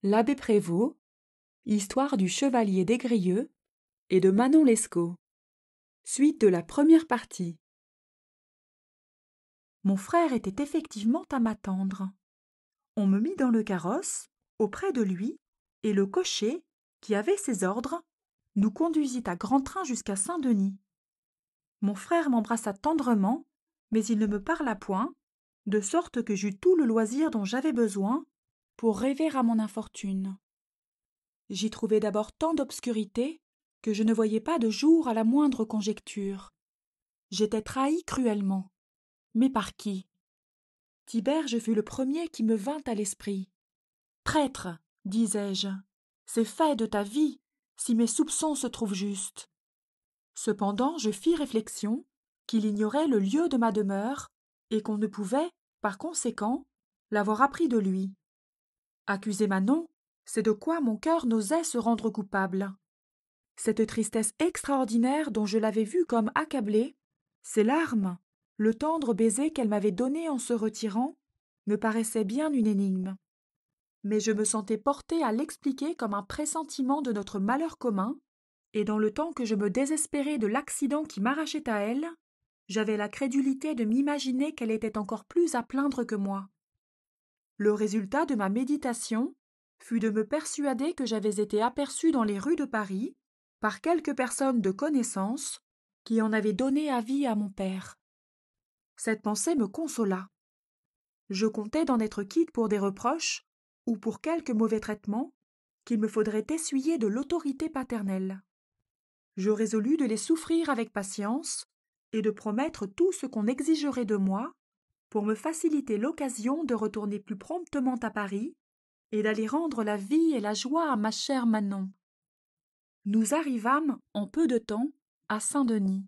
L'Abbé Prévost, Histoire du Chevalier des Grieux et de Manon Lescaut. Suite de la première partie. Mon frère était effectivement à m'attendre. On me mit dans le carrosse, auprès de lui, et le cocher, qui avait ses ordres, nous conduisit à grand train jusqu'à Saint-Denis. Mon frère m'embrassa tendrement, mais il ne me parla point, de sorte que j'eus tout le loisir dont j'avais besoin pour rêver à mon infortune. J'y trouvai d'abord tant d'obscurité que je ne voyais pas de jour à la moindre conjecture. J'étais trahi cruellement. Mais par qui? Tiberge fut le premier qui me vint à l'esprit. « Traître, disais-je, c'est fait de ta vie, si mes soupçons se trouvent justes. » Cependant je fis réflexion qu'il ignorait le lieu de ma demeure et qu'on ne pouvait, par conséquent, l'avoir appris de lui. Accuser Manon, c'est de quoi mon cœur n'osait se rendre coupable. Cette tristesse extraordinaire dont je l'avais vue comme accablée, ces larmes, le tendre baiser qu'elle m'avait donné en se retirant, me paraissaient bien une énigme. Mais je me sentais portée à l'expliquer comme un pressentiment de notre malheur commun, et dans le temps que je me désespérais de l'accident qui m'arrachait à elle, j'avais la crédulité de m'imaginer qu'elle était encore plus à plaindre que moi. Le résultat de ma méditation fut de me persuader que j'avais été aperçue dans les rues de Paris par quelques personnes de connaissance qui en avaient donné avis à mon père. Cette pensée me consola. Je comptais d'en être quitte pour des reproches ou pour quelque mauvais traitement qu'il me faudrait essuyer de l'autorité paternelle. Je résolus de les souffrir avec patience et de promettre tout ce qu'on exigerait de moi pour me faciliter l'occasion de retourner plus promptement à Paris et d'aller rendre la vie et la joie à ma chère Manon. Nous arrivâmes, en peu de temps, à Saint-Denis.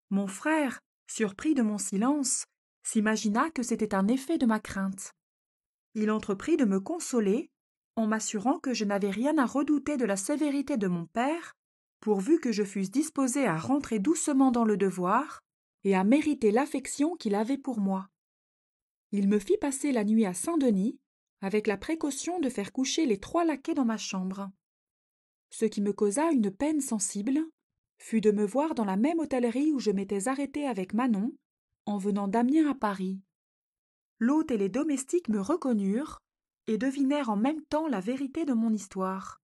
Mon frère, surpris de mon silence, s'imagina que c'était un effet de ma crainte. Il entreprit de me consoler, en m'assurant que je n'avais rien à redouter de la sévérité de mon père, pourvu que je fusse disposée à rentrer doucement dans le devoir et à mériter l'affection qu'il avait pour moi. Il me fit passer la nuit à Saint-Denis, avec la précaution de faire coucher les 3 laquais dans ma chambre. Ce qui me causa une peine sensible fut de me voir dans la même hôtellerie où je m'étais arrêtée avec Manon, en venant d'Amiens à Paris. L'hôte et les domestiques me reconnurent et devinèrent en même temps la vérité de mon histoire.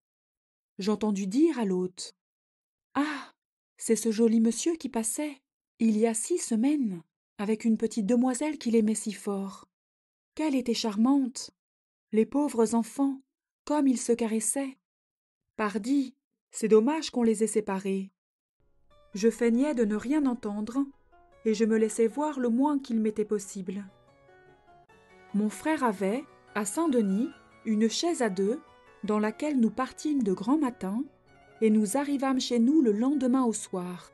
J'entendis dire à l'hôte: « Ah, c'est ce joli monsieur qui passait, il y a 6 semaines, avec une petite demoiselle qu'il aimait si fort. Qu'elle était charmante! Les pauvres enfants, comme ils se caressaient! Pardi, c'est dommage qu'on les ait séparés. » Je feignais de ne rien entendre, et je me laissais voir le moins qu'il m'était possible. Mon frère avait, à Saint-Denis, une chaise à 2, dans laquelle nous partîmes de grand matin, et nous arrivâmes chez nous le lendemain au soir.